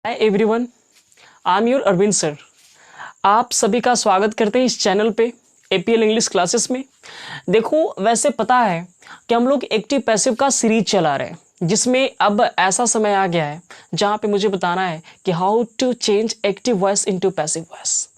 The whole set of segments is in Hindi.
Hi everyone, I am your Arvind sir. आप सभी का स्वागत करते हैं इस चैनल पे एपीएल इंग्लिश क्लासेस में। देखो, वैसे पता है कि हम लोग एक्टिव पैसिव का सीरीज चला रहे हैं, जिसमें अब ऐसा समय आ गया है जहाँ पे मुझे बताना है कि how to change active voice into passive voice.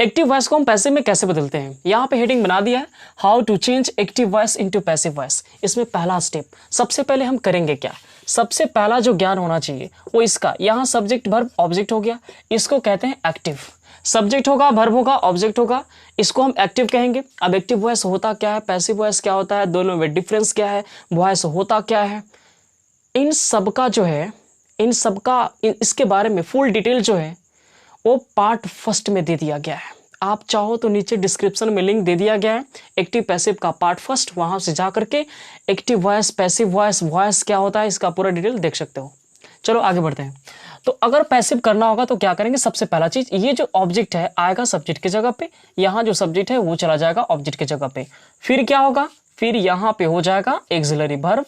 Active voice को हम पैसिव में कैसे बदलते हैं, यहाँ पे हेडिंग बना दिया है, how to change active voice into passive voice. इसमें पहला स्टेप, सबसे पहले हम करेंगे क्या, सबसे पहला जो ज्ञान होना चाहिए वो इसका, यहाँ सब्जेक्ट वर्ब ऑब्जेक्ट हो गया, इसको कहते हैं एक्टिव। सब्जेक्ट होगा, वर्ब होगा, ऑब्जेक्ट होगा, इसको हम एक्टिव कहेंगे। अब एक्टिव वॉइस होता क्या है, पैसिव वॉइस क्या होता है, दोनों में डिफरेंस क्या है, वॉइस होता क्या है, इन सब का जो है, इसके बारे में फुल डिटेल जो है वो पार्ट फर्स्ट में दे दिया गया है। आप चाहो तो नीचे डिस्क्रिप्शन में लिंक दे दिया गया है एक्टिव पैसिव का पार्ट फर्स्ट, वहां से जा करके active voice, passive voice, voice क्या होता है, इसका पूरा डिटेल देख सकते हो। चलो आगे बढ़ते हैं। तो अगर पैसिव करना होगा तो क्या करेंगे, सबसे पहला चीज, ये जो ऑब्जेक्ट है आएगा सब्जेक्ट की जगह पे, यहाँ जो सब्जेक्ट है वो चला जाएगा ऑब्जेक्ट की जगह पे। फिर क्या होगा, फिर यहाँ पे हो जाएगा एक्सिलरी वर्ब,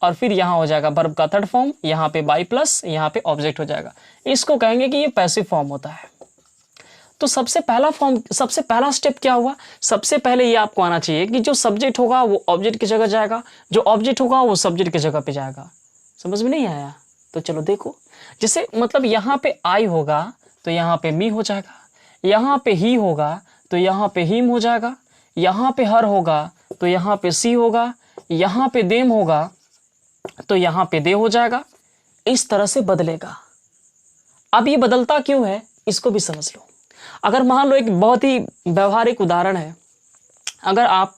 और फिर यहाँ हो जाएगा वर्ब का थर्ड फॉर्म, यहाँ पे बाई प्लस, यहाँ पे ऑब्जेक्ट हो जाएगा। इसको कहेंगे कि ये पैसिव फॉर्म होता है। तो सबसे पहला स्टेप क्या हुआ, सबसे पहले ये आपको आना चाहिए कि जो सब्जेक्ट होगा वो ऑब्जेक्ट की जगह जाएगा, जो ऑब्जेक्ट होगा वो सब्जेक्ट की जगह पे जाएगा। समझ में नहीं आया तो चलो देखो, जैसे मतलब यहाँ पे आई होगा तो यहाँ पे मी हो जाएगा, यहाँ पे ही होगा तो यहाँ पे हिम हो जाएगा, यहाँ पे हर होगा तो यहाँ पे सी होगा, यहाँ पे देम होगा तो यहाँ पे दे हो जाएगा। इस तरह से बदलेगा। अब ये बदलता क्यों है इसको भी समझ लो। अगर मान लो, एक बहुत ही व्यवहारिक उदाहरण है, अगर आप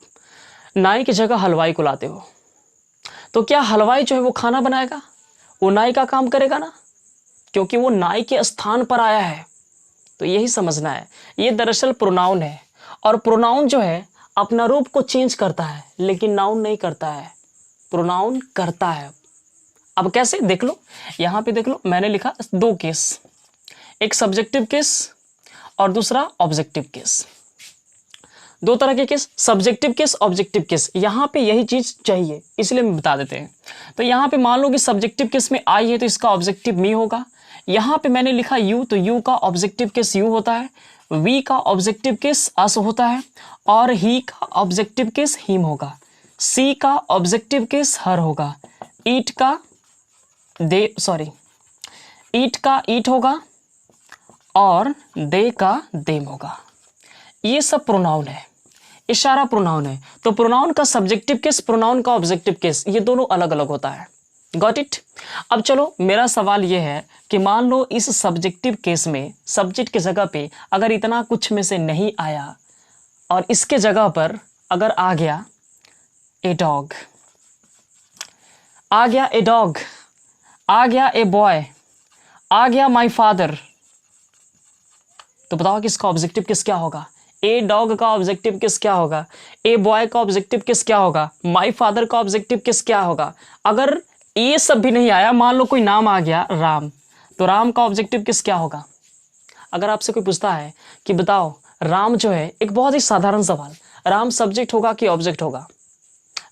नाई की जगह हलवाई को लाते हो तो क्या हलवाई जो है वो खाना बनाएगा, वो नाई का काम करेगा ना, क्योंकि वो नाई के स्थान पर आया है। तो यही समझना है, ये दरअसल प्रोनाउन है, और प्रोनाउन जो है अपना रूप को चेंज करता है लेकिन नाउन नहीं करता है, प्रोनाउन करता है। अब कैसे देख लो, यहां पे देख लो, मैंने लिखा दो केस, एक सब्जेक्टिव केस और दूसरा ऑब्जेक्टिव केस। दो तरह के case, subjective case, objective case. यहां पे यही चीज चाहिए इसलिए हम बता देते हैं। तो यहां पे मान लो कि सब्जेक्टिव केस में आई है तो इसका ऑब्जेक्टिव मी होगा। यहां पे मैंने लिखा यू, तो यू का ऑब्जेक्टिव केस यू होता है, वी का ऑब्जेक्टिव केस अस होता है, और ही का ऑब्जेक्टिव केस हिम होगा, सी का ऑब्जेक्टिव केस हर होगा, ईट का ईट होगा, और दे का देम होगा। ये सब प्रोनाउन है, इशारा प्रोनाउन है। तो प्रोनाउन का सब्जेक्टिव केस, प्रोनाउन का ऑब्जेक्टिव केस, ये दोनों अलग अलग होता है। Got it. अब चलो, मेरा सवाल ये है कि मान लो इस सब्जेक्टिव केस में सब्जेक्ट की जगह पे अगर इतना कुछ में से नहीं आया और इसके जगह पर अगर आ गया ए डॉग, आ गया ए डॉग, आ गया ए बॉय, आ गया माई फादर, तो बताओ कि इसका ऑब्जेक्टिव किस क्या होगा, ए डॉग का ऑब्जेक्टिव किस क्या होगा, ए बॉय का ऑब्जेक्टिव किस क्या होगा, माई फादर का ऑब्जेक्टिव किस क्या होगा। अगर ये सब भी नहीं आया, मान लो कोई नाम आ गया राम, तो राम का ऑब्जेक्टिव किस क्या होगा। अगर आपसे कोई पूछता है कि बताओ राम जो है, एक बहुत ही साधारण सवाल, राम सब्जेक्ट होगा कि ऑब्जेक्ट होगा,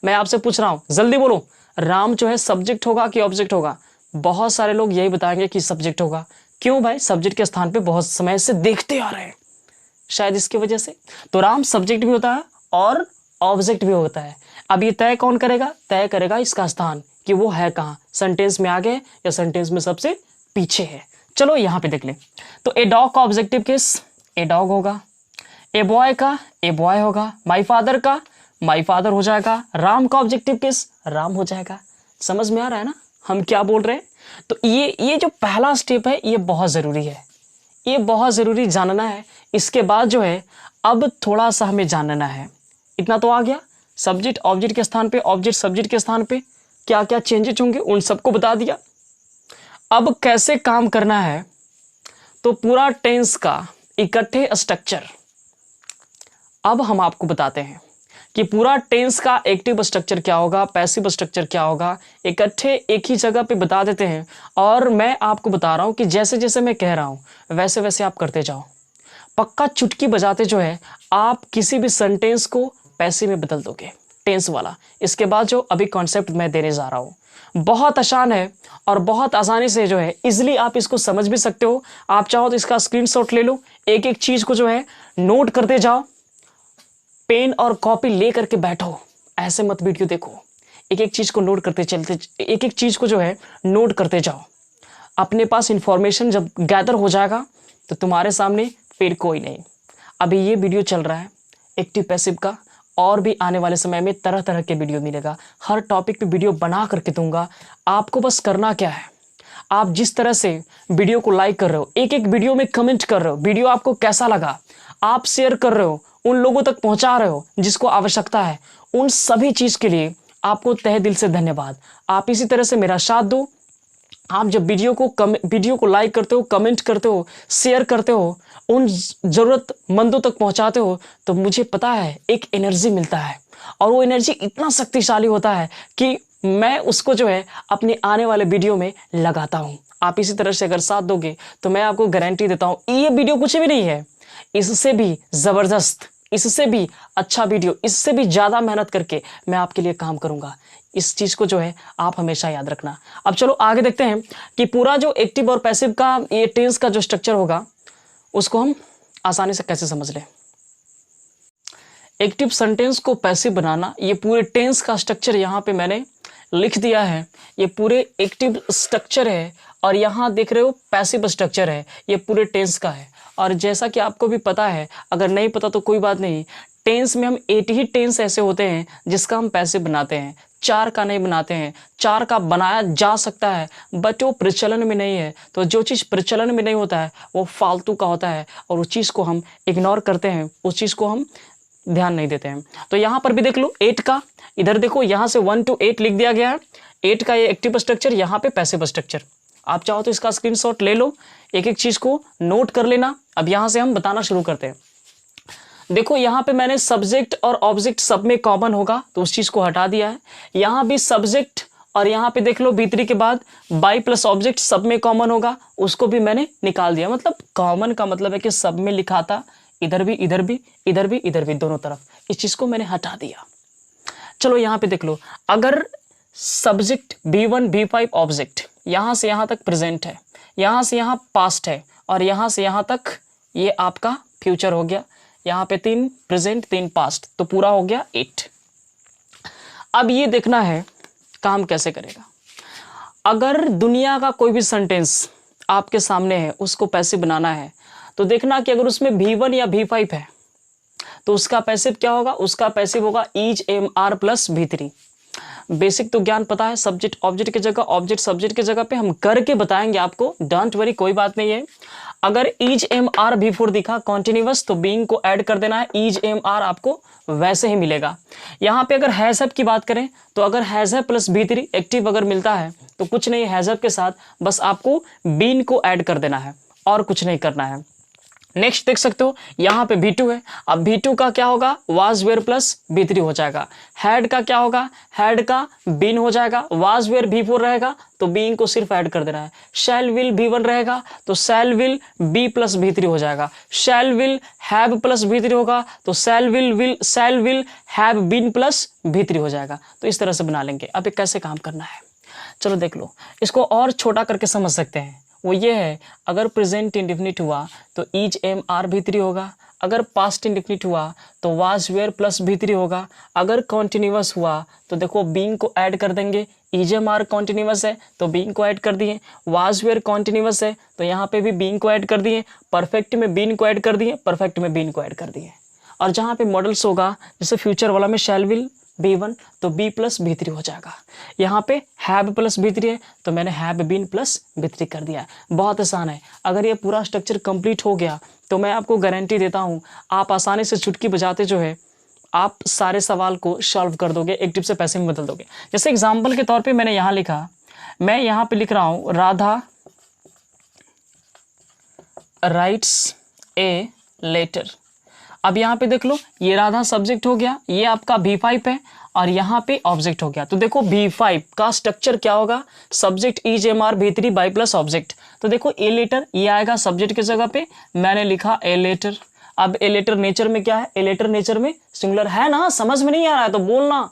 मैं आपसे पूछ रहा हूं, जल्दी बोलो, राम जो है सब्जेक्ट होगा कि ऑब्जेक्ट होगा। बहुत सारे लोग यही बताएंगे कि सब्जेक्ट होगा। क्यों भाई, सब्जेक्ट के स्थान पे बहुत समय से देखते आ रहे हैं, शायद इसकी वजह से। तो राम सब्जेक्ट भी होता है और ऑब्जेक्ट भी होता है। अब ये तय कौन करेगा, तय करेगा इसका स्थान कि वो है कहाँ, सेंटेंस में आगे या सेंटेंस में सबसे पीछे है। चलो यहाँ पे देख ले, तो ए डॉग का ऑब्जेक्टिव केस ए डॉग होगा, ए बॉय का ए बॉय होगा, माई फादर का माई फादर हो जाएगा, राम का ऑब्जेक्टिव केस राम हो जाएगा। समझ में आ रहा है ना हम क्या बोल रहे हैं। तो ये जो पहला स्टेप है ये बहुत ज़रूरी है, ये बहुत ज़रूरी जानना है। इसके बाद जो है अब थोड़ा सा हमें जानना है, इतना तो आ गया, सब्जेक्ट ऑब्जेक्ट के स्थान पे, ऑब्जेक्ट सब्जेक्ट के स्थान पे क्या क्या चेंजेस होंगे उन सबको बता दिया। अब कैसे काम करना है, तो पूरा टेंस का इकट्ठे स्ट्रक्चर अब हम आपको बताते हैं कि पूरा टेंस का एक्टिव स्ट्रक्चर क्या होगा, पैसिव स्ट्रक्चर क्या होगा, इकट्ठे एक ही जगह पे बता देते हैं। और मैं आपको बता रहा हूं कि जैसे जैसे मैं कह रहा हूं वैसे वैसे आप करते जाओ। पक्का चुटकी बजाते जो है आप किसी भी सेंटेंस को पैसिव में बदल दोगे, टेंस वाला। इसके बाद जो अभी कॉन्सेप्ट मैं देने जा रहा हूं बहुत आसान है और बहुत आसानी से जो है इजीली आप इसको समझ भी सकते हो। आप चाहो तो इसका स्क्रीनशॉट ले लो, एक एक चीज को जो है नोट करते जाओ, पेन और कॉपी ले करके बैठो, ऐसे मत वीडियो देखो, एक एक चीज को नोट करते चलते, एक एक चीज को जो है नोट करते जाओ। अपने पास इंफॉर्मेशन जब गैदर हो जाएगा तो तुम्हारे सामने फिर कोई नहीं। अभी ये वीडियो चल रहा है एक्टिव पैसिव का, और भी आने वाले समय में तरह तरह के वीडियो मिलेगा, हर टॉपिक पे वीडियो बना करके दूंगा। आपको बस करना क्या है, आप जिस तरह से वीडियो को लाइक कर रहे हो, एक एक वीडियो में कमेंट कर रहे हो, वीडियो आपको कैसा लगा, आप शेयर कर रहे हो, उन लोगों तक पहुंचा रहे हो जिसको आवश्यकता है, उन सभी चीज के लिए आपको तहे दिल से धन्यवाद। आप इसी तरह से मेरा साथ दो। आप जब वीडियो को लाइक करते हो, कमेंट करते हो, शेयर करते हो, उन जरूरतमंदों तक पहुंचाते हो, तो मुझे पता है एक एनर्जी मिलता है, और वो एनर्जी इतना शक्तिशाली होता है कि मैं उसको जो है अपने आने वाले वीडियो में लगाता हूं। आप इसी तरह से अगर साथ दोगे तो मैं आपको गारंटी देता हूं ये वीडियो कुछ भी नहीं है, इससे भी जबरदस्त, इससे भी अच्छा वीडियो, इससे भी ज्यादा मेहनत करके मैं आपके लिए काम करूंगा। इस चीज को जो है आप हमेशा याद रखना। अब चलो आगे देखते हैं कि पूरा जो एक्टिव और पैसिव का ये टेंस का जो स्ट्रक्चर होगा उसको हम आसानी से कैसे समझ लें। एक्टिव सेंटेंस को पैसिव बनाना, ये पूरे टेंस का स्ट्रक्चर यहाँ पे मैंने लिख दिया है। ये पूरे एक्टिव स्ट्रक्चर है और यहाँ देख रहे हो पैसिव स्ट्रक्चर है, ये पूरे टेंस का है। और जैसा कि आपको भी पता है, अगर नहीं पता तो कोई बात नहीं, टेंस में हम 8 ही टेंस ऐसे होते हैं जिसका हम पैसिव बनाते हैं, 4 का नहीं बनाते हैं। 4 का बनाया जा सकता है बट वो प्रचलन में नहीं है, तो जो चीज़ प्रचलन में नहीं होता है वो फालतू का होता है और उस चीज़ को हम इग्नोर करते हैं, उस चीज़ को हम ध्यान नहीं देते हैं। तो यहाँ पर भी देख लो 8 का, इधर देखो यहाँ से 1 to 8 लिख दिया गया है। 8 का ये एक्टिव स्ट्रक्चर, यहाँ पे पैसिव स्ट्रक्चर। आप चाहो तो इसका स्क्रीनशॉट ले लो, एक एक चीज़ को नोट कर लेना। अब यहाँ से हम बताना शुरू करते हैं। देखो यहाँ पे मैंने सब्जेक्ट और ऑब्जेक्ट सब में कॉमन होगा तो उस चीज को हटा दिया है। यहाँ भी सब्जेक्ट और यहाँ पे देख लो B3 के बाद बाई प्लस ऑब्जेक्ट सब में कॉमन होगा, उसको भी मैंने निकाल दिया। मतलब कॉमन का मतलब है कि सब में लिखा था, इधर भी इधर भी इधर भी इधर भी, दोनों तरफ, इस चीज को मैंने हटा दिया। चलो यहाँ पे देख लो, अगर सब्जेक्ट B1 B5 ऑब्जेक्ट यहाँ से यहाँ तक प्रेजेंट है, यहाँ से यहाँ पास्ट है और यहाँ से यहाँ तक ये आपका फ्यूचर हो गया। यहाँ पे 3 प्रेजेंट 3 पास्ट, तो पूरा हो गया 8। अब ये देखना है काम कैसे करेगा। अगर दुनिया का कोई भी सेंटेंस आपके सामने है, उसको पैसिव बनाना है, तो देखना कि अगर उसमें B1 या B5 है तो उसका पैसिव क्या होगा, उसका पैसिव होगा is am are plus B3। Basic तो ज्ञान पता है, सब्जेक्ट ऑब्जेक्ट की जगह, ऑब्जेक्ट सब्जेक्ट की जगह पे हम करके बताएंगे आपको, डोंट वरी, कोई बात नहीं है। अगर ईज एम आर B4 दिखा कॉन्टिन्यूअस तो बीइंग को ऐड कर देना है, ईज एम आर आपको वैसे ही मिलेगा। यहाँ पे अगर हैजअप की बात करें तो अगर हैजअप प्लस B3 एक्टिव अगर मिलता है तो कुछ नहीं, हैजअप के साथ बस आपको बीन को ऐड कर देना है और कुछ नहीं करना है। नेक्स्ट देख सकते हो यहाँ पे B2 है। अब B2 का क्या होगा, वाज वेयर प्लस B3 हो जाएगा। हैड का क्या होगा, हैड का बीन हो जाएगा। वाज वेयर B4 रहेगा तो बीइंग को सिर्फ ऐड कर देना है। शैल विल B1 रहेगा तो shall will B plus B3 हो जाएगा। शैल विल हैव प्लस B3 होगा तो shall will have been plus B3 हो जाएगा। तो इस तरह से बना लेंगे। अब ये कैसे काम करना है, चलो देख लो। इसको और छोटा करके समझ सकते हैं, वो ये है, अगर प्रेजेंट इंडेफिनिट हुआ तो ईज एम आर B3 होगा। अगर पास्ट इंडेफिनिट हुआ तो वाज वेयर प्लस B3 होगा। अगर कॉन्टिन्यूअस हुआ तो देखो बीइंग को ऐड कर देंगे। ईज एम आर कॉन्टिन्यूअस है तो बीइंग को ऐड कर दिए। वाज वेयर कॉन्टिन्यूअस है तो यहाँ पे भी बीइंग को ऐड कर दिए। परफेक्ट में बीन को ऐड कर दिए, परफेक्ट में बीन को ऐड कर दिए। और जहाँ पे मॉडल्स होगा, जैसे फ्यूचर वाला में शैल विल B1 तो B प्लस B3 हो जाएगा। यहाँ पे हैव प्लस B3 है तो मैंने हैव बीन प्लस B3 कर दिया। बहुत आसान है। अगर ये पूरा स्ट्रक्चर कंप्लीट हो गया तो मैं आपको गारंटी देता हूँ आप आसानी से चुटकी बजाते जो है आप सारे सवाल को सॉल्व कर दोगे, एक्टिव से पैसिव में बदल दोगे। जैसे एग्जाम्पल के तौर पर मैंने यहाँ लिखा, मैं यहाँ पे लिख रहा हूँ राधा राइट्स ए लेटर। अब यहाँ पे देख लो, ये राधा सब्जेक्ट हो गया, ये आपका B5 है और यहाँ पे ऑब्जेक्ट हो गया। तो देखो B5 का स्ट्रक्चर क्या होगा, subject is am are B3 by plus object. तो देखो ए लेटर, ये आएगा सब्जेक्ट की जगह पे, मैंने लिखा ए लेटर। अब ए लेटर नेचर में क्या है, ए लेटर नेचर में सिंगुलर है ना, समझ में नहीं आ रहा है तो बोलना,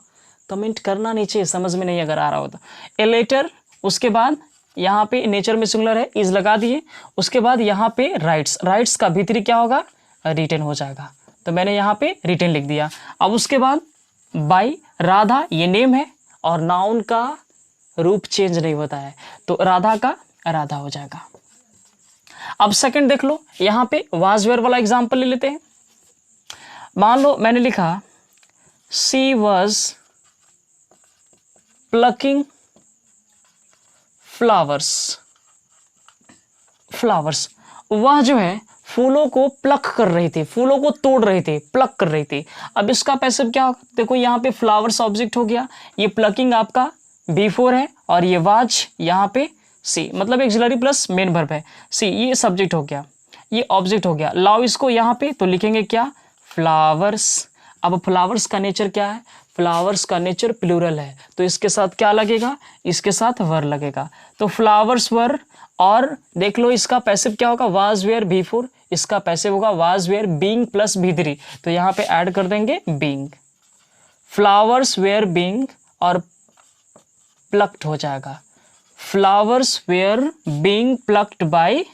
कमेंट करना नीचे, समझ में नहीं अगर आ रहा हो तो। ए लेटर, उसके बाद यहाँ पे नेचर में सिंगुलर है, इज लगा दिए, उसके बाद यहाँ पे राइट्स, राइट्स का भीतरी क्या होगा, रिटन हो जाएगा, तो मैंने यहाँ पे रिटन लिख दिया। अब उसके बाद बाई, राधा ये नेम है और नाउन का रूप चेंज नहीं होता है, तो राधा का राधा हो जाएगा। अब सेकंड देख लो, यहाँ पे वाज वेयर वाला एग्जांपल ले लेते हैं। मान लो मैंने लिखा सी वॉज प्लकिंग फ्लावर्स, फ्लावर्स, वह जो है फूलों को प्लक कर रही थी, फूलों को तोड़ रही थी, प्लक कर रही थी। अब इसका पैसिव क्या होगा, देखो यहाँ पे फ्लावर्स ऑब्जेक्ट हो गया, ये प्लकिंग आपका B4 है और ये वाज यहाँ पे सी, मतलब एक्सिलरी प्लस मेन वर्ब है, सी ये सब्जेक्ट हो गया, ये ऑब्जेक्ट हो गया। लाओ इसको यहाँ पे तो लिखेंगे क्या, फ्लावर्स। अब फ्लावर्स का नेचर क्या है, फ्लावर्स का नेचर प्लूरल है, तो इसके साथ क्या लगेगा, इसके साथ वर लगेगा, तो फ्लावर्स वर। और देख लो इसका पैसिव क्या होगा, वाज वेयर B4, इसका पैसिव होगा was where being plus B3, तो यहाँ पे ऐड कर देंगे बीइंग, फ्लावर्स वेयर बीइंग और प्लक्ड हो जाएगा, flowers were being plucked by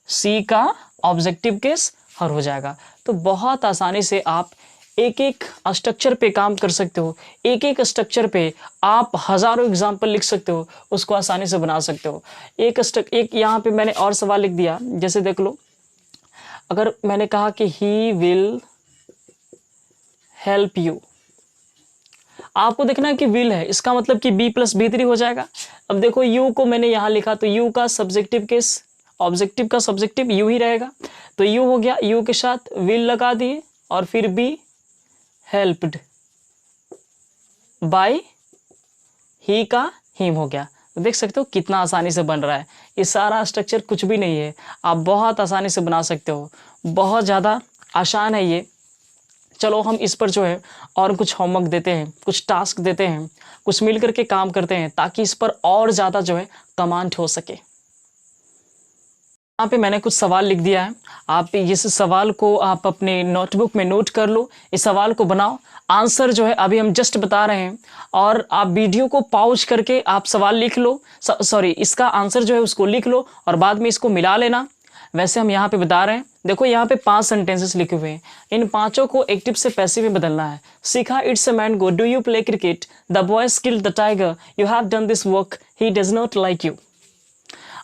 she का ऑब्जेक्टिव केस हर हो जाएगा। तो बहुत आसानी से आप एक एक स्ट्रक्चर पे काम कर सकते हो, एक एक स्ट्रक्चर पे आप हजारों एग्जाम्पल लिख सकते हो, उसको आसानी से बना सकते हो। एक यहाँ पे मैंने और सवाल लिख दिया, जैसे देख लो, अगर मैंने कहा कि ही विल हेल्प यू, आपको देखना है कि विल है, इसका मतलब कि B प्लस B3 हो जाएगा। अब देखो यू को मैंने यहाँ लिखा, तो यू का सब्जेक्टिव केस, ऑब्जेक्टिव का सब्जेक्टिव यू ही रहेगा, तो यू हो गया, यू के साथ विल लगा दिए और फिर बी हेल्प्ड बाय ही का हिम हो गया। तो देख सकते हो कितना आसानी से बन रहा है, ये सारा स्ट्रक्चर कुछ भी नहीं है, आप बहुत आसानी से बना सकते हो, बहुत ज़्यादा आसान है ये। चलो हम इस पर जो है और कुछ होमवर्क देते हैं, कुछ टास्क देते हैं, कुछ मिल करके काम करते हैं, ताकि इस पर और ज़्यादा जो है कमांड हो सके। यहाँ पे मैंने कुछ सवाल लिख दिया है, आप इस सवाल को आप अपने नोटबुक में नोट कर लो, इस सवाल को बनाओ, आंसर जो है अभी हम जस्ट बता रहे हैं, और आप वीडियो को पॉज करके आप सवाल लिख लो, सॉरी इसका आंसर जो है उसको लिख लो और बाद में इसको मिला लेना। वैसे हम यहाँ पे बता रहे हैं, देखो यहाँ पे 5 सेंटेंसेस लिखे हुए हैं, इन पांचों को एक्टिव से पैसिव में बदलना है। सीखा, it's a man go, do you play cricket, the boy killed the tiger, you have done this work, he does not like you.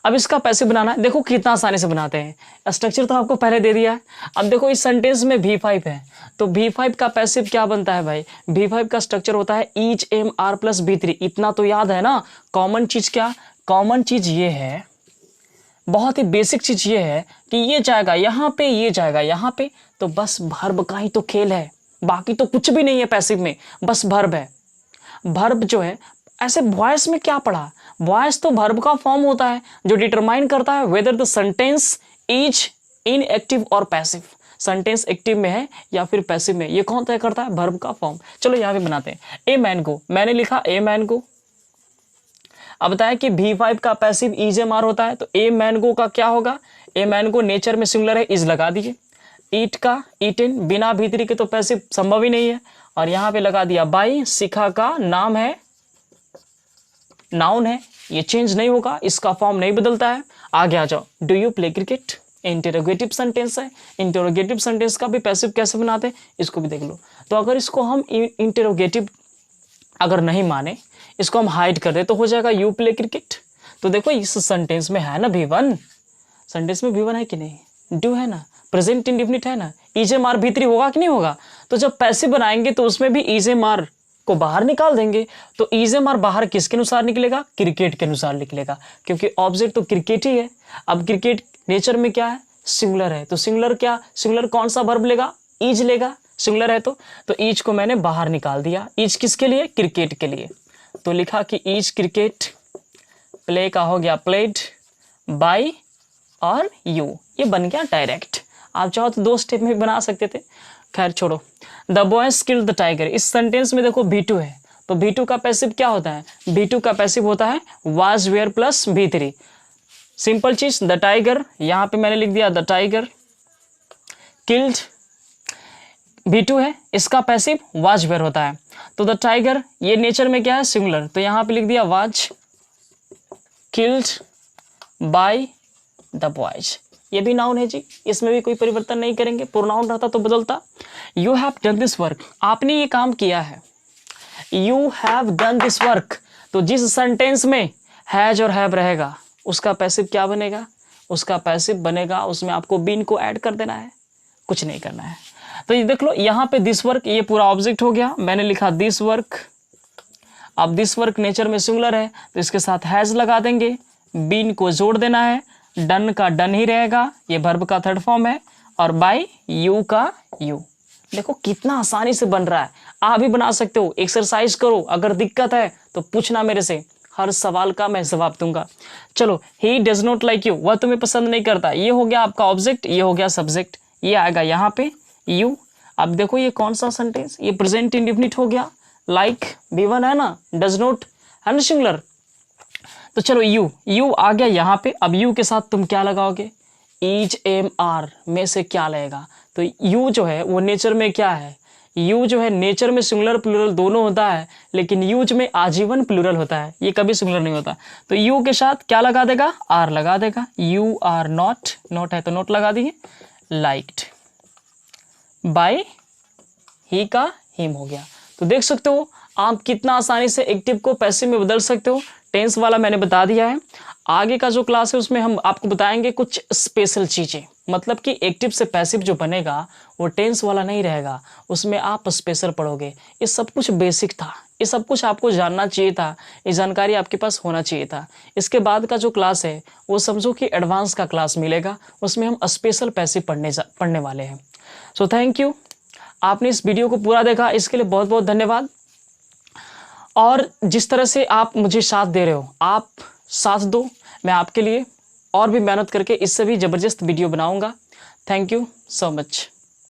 अब इसका पैसिव बनाना है, देखो कितना आसानी से बनाते हैं, स्ट्रक्चर तो आपको पहले दे दिया है। अब देखो इस सेंटेंस में V5 है, तो V5 का पैसिव क्या बनता है भाई, V5 का स्ट्रक्चर होता है each M are plus B3, इतना तो याद है ना। कॉमन चीज क्या, कॉमन चीज ये है, बहुत ही बेसिक चीज ये है कि ये जाएगा यहाँ पे, ये जाएगा यहाँ पे, तो बस भर्ब का ही तो खेल है, बाकी तो कुछ भी नहीं है पैसिव में, बस भर्ब है। भर्ब जो है, ऐसे वॉइस में क्या पढ़ा, वॉइस तो भर्ब का फॉर्म होता है जो डिटरमाइन करता है whether the sentence is in active और पैसिव, सेंटेंस एक्टिव में है या फिर पैसिव में, ये कौन तय करता है, भर्ब का फॉर्म। चलो यहाँ पे बनाते हैं, ए मैन गो, मैंने लिखा ए मैन गो। अब बताया कि V5 का पैसिव इज एम आर होता है, तो ए मैन गो का क्या होगा, ए मैन गो नेचर में सिंगुलर है, इज लगा दीजिए। ईट का ईटन, बिना भीतरी के तो पैसिव संभव ही नहीं है, और यहाँ पे लगा दिया बाई। शिखा का नाम है, नाउन है, ये चेंज नहीं होगा, इसका फॉर्म नहीं बदलता है। आगे आ जाओ, do you play cricket, interrogative sentence है, इंटरोगेटिव सेंटेंस का भी पैसिव कैसे बनाते हैं इसको भी देख लो। तो अगर इसको हम इंटरोगेटिव अगर नहीं माने, इसको हम हाइड कर दे, तो हो जाएगा यू प्ले क्रिकेट। तो देखो इस सेंटेंस में है ना V1, सेंटेंस में V1 है कि नहीं, डू है ना, प्रेजेंट इंडेफिनिट है ना, इज एम आर V3 होगा कि नहीं होगा। तो जब पैसिव बनाएंगे तो उसमें भी इज एम आर को बाहर निकाल देंगे, तो इज एम आर बाहर किसके अनुसार निकलेगा, क्रिकेट के अनुसार निकलेगा, क्योंकि ऑब्जेक्ट तो क्रिकेट ही है। अब क्रिकेट नेचर में क्या है, सिंगुलर है, तो सिंगुलर क्या, सिंगुलर कौन सा वर्ब लेगा, इज लेगा, सिंगुलर है तो ईज को मैंने बाहर निकाल दिया। ईज किसके लिए, क्रिकेट के लिए, तो लिखा कि ईज क्रिकेट, प्ले का हो गया प्लेड बाय और यू, ये बन गया डायरेक्ट। आप चाहो तो 2 स्टेप में भी बना सकते थे, खैर छोड़ो। The boy killed the tiger, इस सेंटेंस में देखो V2 है, तो V2 का पैसिव क्या होता है, V2 का पैसिव होता है was were plus V3, simple चीज। द टाइगर, यहाँ पे मैंने लिख दिया द टाइगर, किल्ड, V2 है, इसका पैसिव वाज वेयर होता है। तो द टाइगर, ये नेचर में क्या है, सिंगुलर, तो यहाँ पे लिख दिया was killed by the boys, ये भी नाउन है जी, इसमें भी कोई परिवर्तन नहीं करेंगे, प्रोनाउन रहता तो बदलता। You have done this work, आपने ये काम किया है, you have done this work, तो जिस सेंटेंस में हैज और हैव रहेगा उसका पैसिव क्या बनेगा, उसका पैसिव बनेगा, उसमें आपको बीन को ऐड कर देना है, कुछ नहीं करना है। तो ये देख लो यहाँ पे दिस वर्क, ये पूरा ऑब्जेक्ट हो गया, मैंने लिखा दिस वर्क। अब दिस वर्क नेचर में सिंगुलर है तो इसके साथ हैज लगा देंगे, बीन को जोड़ देना है, डन का डन ही रहेगा, ये वर्ब का थर्ड फॉर्म है, और बाय यू का यू। देखो कितना आसानी से बन रहा है, आप भी बना सकते हो, एक्सरसाइज करो, अगर दिक्कत है तो पूछना मेरे से, हर सवाल का मैं जवाब दूंगा। चलो, he does not like you, वह तुम्हें पसंद नहीं करता, ये हो गया आपका ऑब्जेक्ट, ये हो गया सब्जेक्ट, ये आएगा यहाँ पे यू। अब देखो ये कौन सा सेंटेंस, ये प्रेजेंट इंडेफिनिट हो गया, लाइक V1 है ना, डज नॉट है ना सिंगुलर, तो चलो यू आ गया यहाँ पे। अब यू के साथ तुम क्या लगाओगे, ईच एम आर में से क्या लगेगा, तो यू जो है वो नेचर में क्या है, यू जो है नेचर में सिंगुलर प्लूरल दोनों होता है, लेकिन यूज में आजीवन प्लूरल होता है, ये कभी सिंगुलर नहीं होता। तो यू के साथ क्या लगा देगा, आर लगा देगा, यू आर नॉट, नॉट है तो नॉट लगा दिए, लाइक्ड बाय ही का हिम हो गया। तो देख सकते हो आप कितना आसानी से एक्टिव को पैसिव में बदल सकते हो। टेंस वाला मैंने बता दिया है, आगे का जो क्लास है उसमें हम आपको बताएंगे कुछ स्पेशल चीज़ें, मतलब कि एक्टिव से पैसिव जो बनेगा वो टेंस वाला नहीं रहेगा, उसमें आप स्पेशल पढ़ोगे। ये सब कुछ बेसिक था, ये सब कुछ आपको जानना चाहिए था, ये जानकारी आपके पास होना चाहिए था। इसके बाद का जो क्लास है वो समझो कि एडवांस का क्लास मिलेगा, उसमें हम स्पेशल पैसिव पढ़ने वाले हैं। सो थैंक यू, आपने इस वीडियो को पूरा देखा, इसके लिए बहुत बहुत धन्यवाद। और जिस तरह से आप मुझे साथ दे रहे हो, आप साथ दो, मैं आपके लिए और भी मेहनत करके इससे भी ज़बरदस्त वीडियो बनाऊंगा। Thank you so much.